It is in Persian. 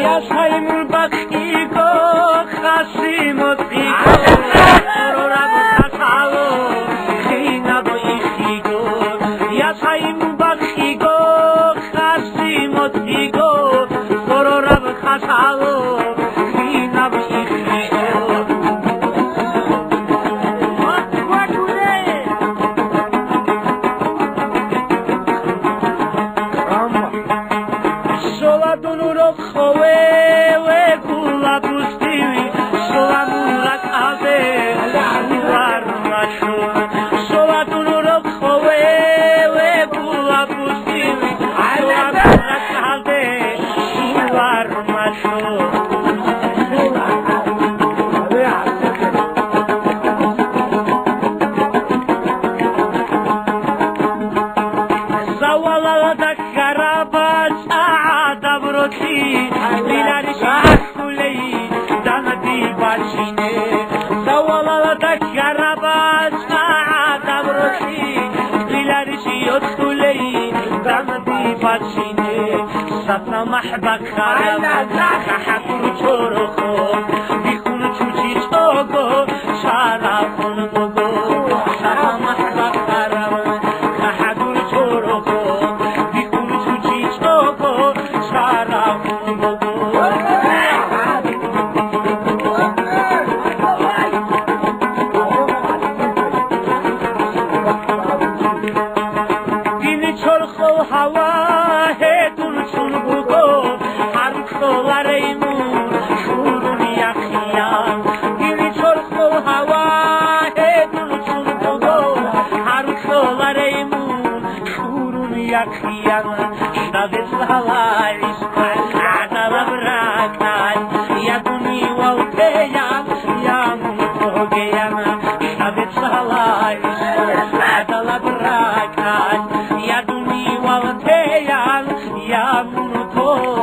یا سایمون بخی کو خاصی مطی کو رو رب خطاو خینا با ایخی کو یا سایمون بخی کو خاصی مطی کو رو رب خطاو خینا با ایخی کو سطنا محبك خراب كحكر چورخو بيكون چوچي چوگو شارافون بگو سطنا محبك خراب كحكر چورخو بيكون چوچي چوگو شارافون بگو دين چورخو هوا ya